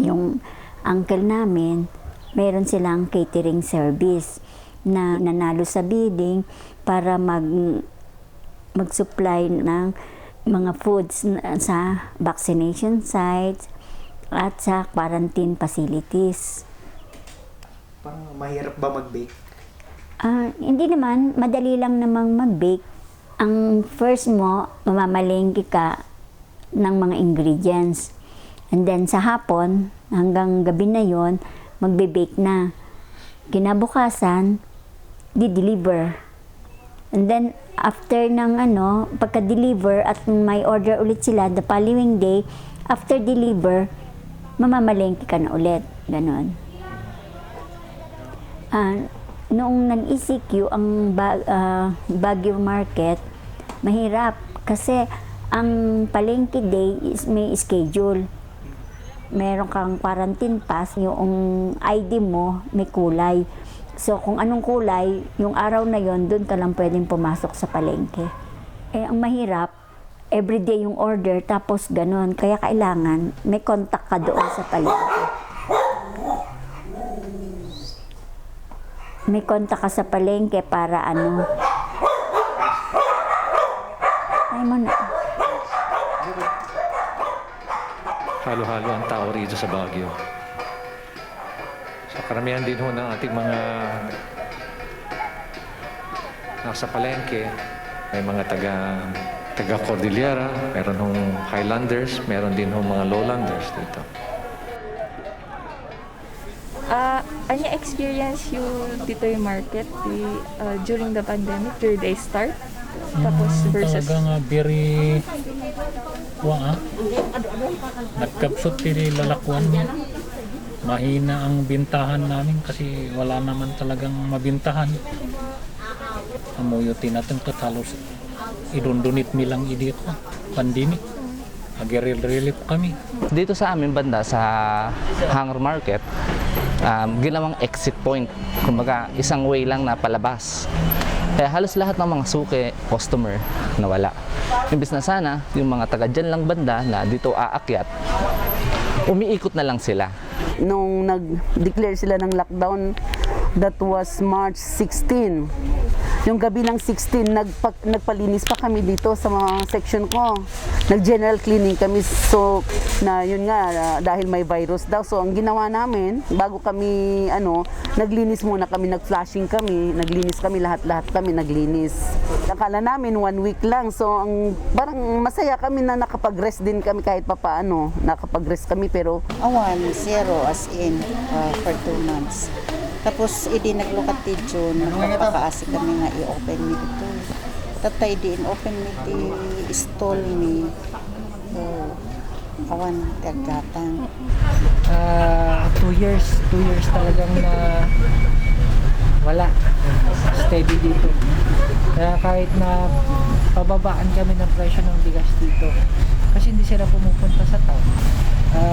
yung uncle namin, meron silang catering service na nanalo sa bidding para mag-supply ng mga foods sa vaccination sites at sa quarantine facilities. Parang mahirap ba mag-bake? Hindi naman, madali lang namang mag-bake. Ang first mo, mamamalengke ka ng mga ingredients. And then sa hapon, hanggang gabi na yon, magbe-bake na. Kinabukasan, di-deliver. And then after ng pagka-deliver at may order ulit sila, the following day, after deliver, mamamalengke ka na ulit. Ganon. Noong nag-ECQ ang Baguio Market, mahirap kasi ang palengke day is may schedule. Meron kang quarantine pass, yung ID mo may kulay. So kung anong kulay, yung araw na yon doon ka lang pwedeng pumasok sa palengke. Ang mahirap, everyday yung order, tapos ganun. Kaya kailangan may contact ka doon sa palengke. May kontak ka sa palengke para Ay mo na. Halo-halo ang tao rito sa Baguio. So karamihan din ho ng ating mga nasa palengke, may mga taga Cordillera, meron hong Highlanders, meron din hong mga Lowlanders dito. Any experience you dito yung market during the pandemic, your day start? Tapos versus... Talagang very... Nagkapsot tili lalakwan. Mahina ang bintahan namin kasi wala naman talagang mabintahan. Amuyutin natin halos idundunit milang idito. Pandemic. Agiril-rilip kami. Dito sa amin banda sa Hangar Market, ginawang exit point. Kumbaga, isang way lang na palabas. Kaya halos lahat ng mga suki, customer, nawala. Imbis na sana, yung mga taga dyan lang banda na dito aakyat, umiikot na lang sila. Nung nag-declare sila ng lockdown, that was March 16. Yung gabi ng 16, nagpalinis pa kami dito sa mga section ko. Nag-general cleaning kami. So, yun nga, dahil may virus daw. So, ang ginawa namin, bago kami, naglinis muna kami, nag-flashing kami, naglinis kami, lahat-lahat kami naglinis. Akala namin 1 week lang. So, parang masaya kami na nakapag-rest din kami kahit pa paano. Nakapag-rest kami, pero... 0 as in for 2 months. Tapos, hindi naglukat ti June, nagpapakaasi kami nga i-open me dito. Tatay di in-open me ti stall me. So, awan, tiaggatang. 2 years talagang na wala. Steady dito. Kaya kahit na pababaan kami ng presyo ng bigas dito, kasi hindi sila pumupunta sa town.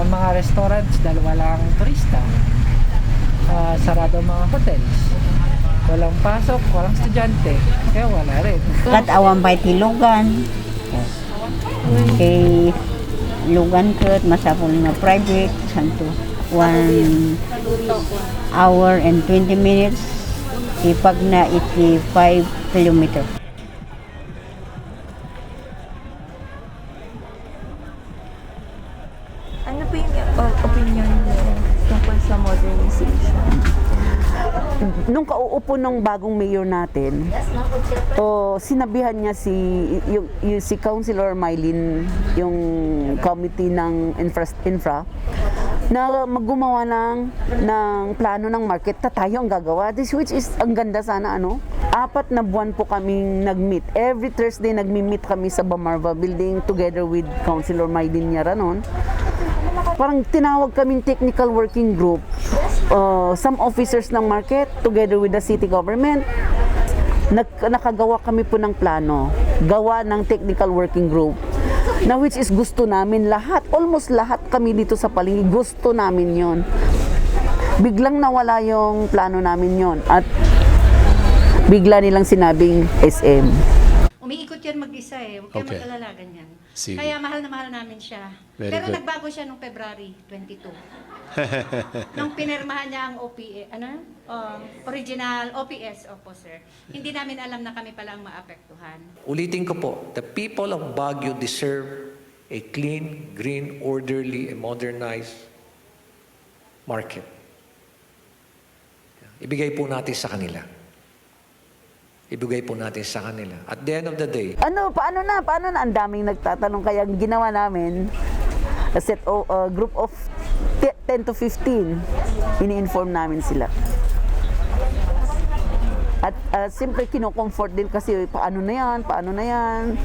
Mga restaurants, dahil walang turista. Sarado mga hotels. Walang pasok, walang estudyante. Kaya wala rin. Kat awan pa tilugan. Kay lugan kat masapol nga private. Santo 1 hour and 20 minutes. Ipag na 85 kilometer. Ano po yung opinion niyo tungkol sa modernization? Nung kauupo ng bagong mayor natin, sinabihan niya si Councilor Mylene, yung committee ng infra, na maggumawa ng plano ng market, tayo ang gagawa. Which is, ang ganda sana, 4 na buwan po kaming nag-meet. Every Thursday nagmi-meet kami sa Bamarva building together with Councilor Mylene Yaranon. Parang tinawag kaming technical working group. Some officers ng market together with the city government. Nakagawa kami po ng plano. Gawa ng technical working group. Na which is gusto namin lahat. Almost lahat kami dito sa palengke. Gusto namin yon. Biglang nawala yung plano namin yon. At bigla nilang sinabing SM. Umiikot yan mag-isa eh. Huwag kayo mag-alala ganyan. Sige. Kaya mahal na mahal namin siya. Very Pero good. nagbago siya nung February 22. Nung pinirmahan niya ang OPA, original OPS, opo sir. Hindi namin alam na kami pala ang maapektuhan. Ulitin ko po, the people of Baguio deserve a clean, green, orderly, and modernized market. Ibigay po natin sa kanila. Ibigay po natin sa kanila. At the end of the day, Paano na? Ang daming nagtatanong. Kaya ang ginawa namin, a group of 10 to 15, ini-inform namin sila. At siyempre kino-comfort din kasi paano na yan.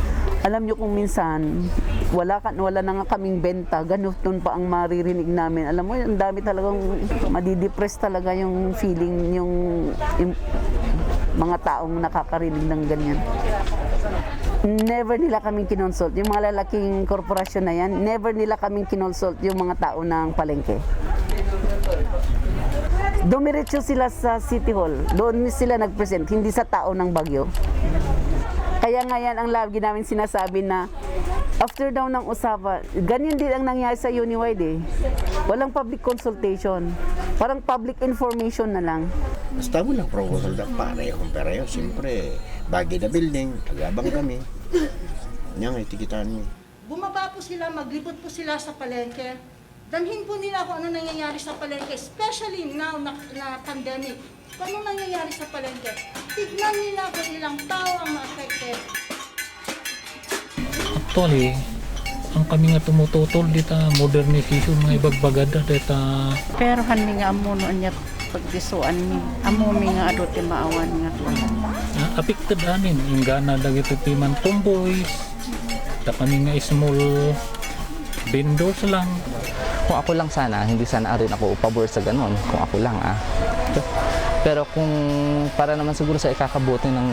Alam nyo kung minsan, wala na nga kaming benta, ganun pa ang maririnig namin. Alam mo, ang dami talagang madidepress talaga yung feeling, yung mga taong nakakarinig ng ganyan. Never nila kaming kinonsult. Yung mga lalaking korporasyon na yan, never nila kaming kinonsult yung mga tao ng palengke. Dumiretso sila sa City Hall. Doon sila nag-present, hindi sa tao ng Baguio. Kaya nga yan ang lagi namin sinasabi na after daw ng usapan, ganyan din ang nangyari sa Uniwide eh. Walang public consultation. Parang public information na lang. Basta mo lang proposal na pareho. Siyempre, bagay na building, agabang kami. Yan, itikitaan mo. Bumaba po sila, maglipot po sila sa palengke. Danhin po nila kung ano nangyayari sa palengke, especially now na pandemic. Kung ano nangyayari sa palengke, tignan nila kung ilang tao ang ma-affected. Actually, ang kami nga tumututol dito modernization mga ibagbagada dito. Pero hani nga amo no niya pagdisuan mi. Amo mi nga adote maawan nga tuwan. Affected amin yung gana dagito timan tomboys. Da kami nga small vendors lang. Kung ako lang sana, hindi sana rin ako pabor sa ganun. Kung ako lang Pero kung para naman siguro sa ikakabuti ng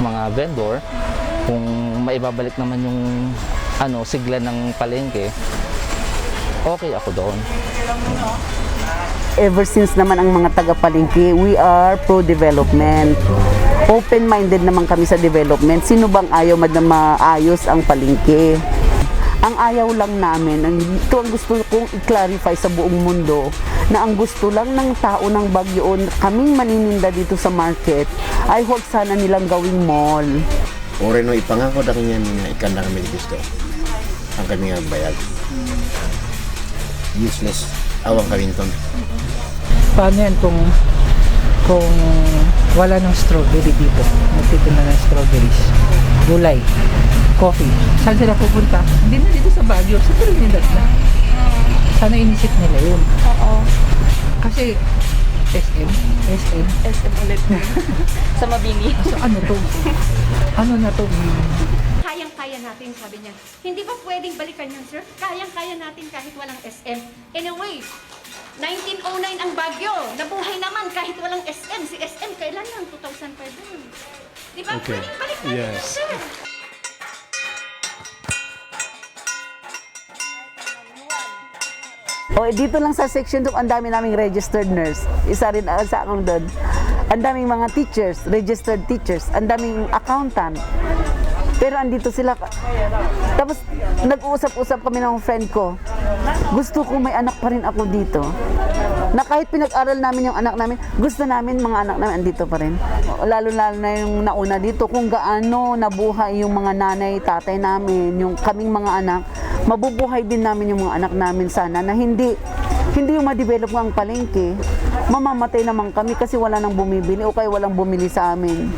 mga vendor, kung maibabalik naman yung sigla ng palengke, okay ako doon. Ever since naman ang mga taga-palengke, we are pro-development. Open-minded naman kami sa development. Sino bang ayaw maayos ang palengke? Ang ayaw lang namin, ito ang gusto kong i-clarify sa buong mundo, na ang gusto lang ng tao ng Baguio, kaming manininda dito sa market, ay huwag sana nilang gawing mall. Ore no ipangako da kanya mga ikanda kami gusto. Ang kami nga bayad. Useless. Awang kawinton. Paano yan kung wala ng strawberry dito? Nagtitinda ng strawberries, gulay, coffee. Saan sila pupunta? Hindi na dito sa Baguio, sa Trinidad na. Sana inisip nila yun. Oo. Kasi SM ulit. Sa Mabini. So ano to? Ano na to? Kayang-kaya natin, sabi niya. Hindi ba pwedeng balikan yun, sir? Kayang-kaya natin kahit walang SM. Anyway, 1909 ang Baguio. Nabuhay naman kahit walang SM. Si SM, kailan lang? 2005 yun. Di ba? Okay. Pwedeng balikan yun, Yes. sir. Dito lang sa section 2, ang dami naming registered nurse. Isa rin sa akong doon. Ang daming mga teachers, registered teachers. Ang daming accountant. Pero andito sila. Tapos nag-uusap-usap kami ng friend ko. Gusto ko may anak pa rin ako dito. Na kahit pinag-aral namin yung anak namin, gusto namin mga anak namin andito pa rin. Lalo-lalo na yung nauna dito, kung gaano nabuhay yung mga nanay, tatay namin, yung kaming mga anak, mabubuhay din namin yung mga anak namin sana na hindi yung ma-develop ang palengke. Mamamatay naman kami kasi wala nang bumibili o kaya walang bumili sa amin.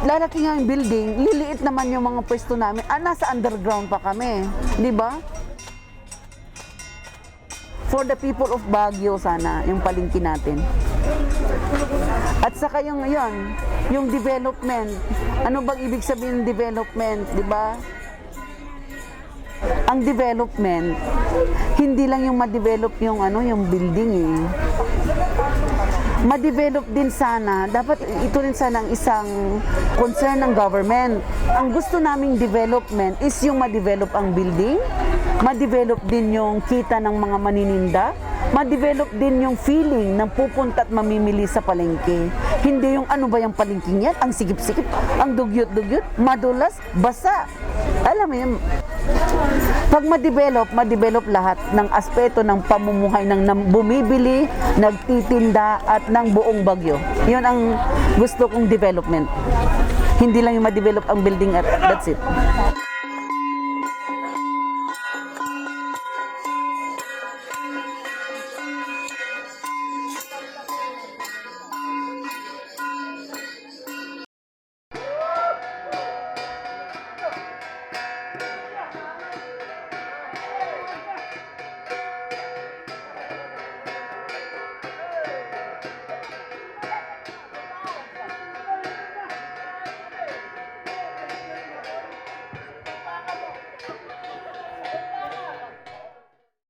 Lalaki nga yung building, liliit naman yung mga pwesto namin. Nasa underground pa kami, di ba? For the people of Baguio sana, yung palengke natin. At saka yung development. Ano bang ibig sabihin ng development, di ba? Ang development, hindi lang yung ma-develop yung building eh. Ma-develop din sana, dapat ito rin sana ang isang concern ng government. Ang gusto naming development is yung ma-develop ang building, ma-develop din yung kita ng mga manininda, ma-develop din yung feeling ng pupunta at mamimili sa palengke. Hindi yung ano ba yung palengking yan, ang sikip-sikip, ang dugyot-dugyot, madulas, basa. Alam mo yun, Pag ma-develop lahat ng aspeto ng pamumuhay ng bumibili, nagtitinda at ng buong Baguio. Yun ang gusto kong development. Hindi lang yung ma-develop ang building at that's it.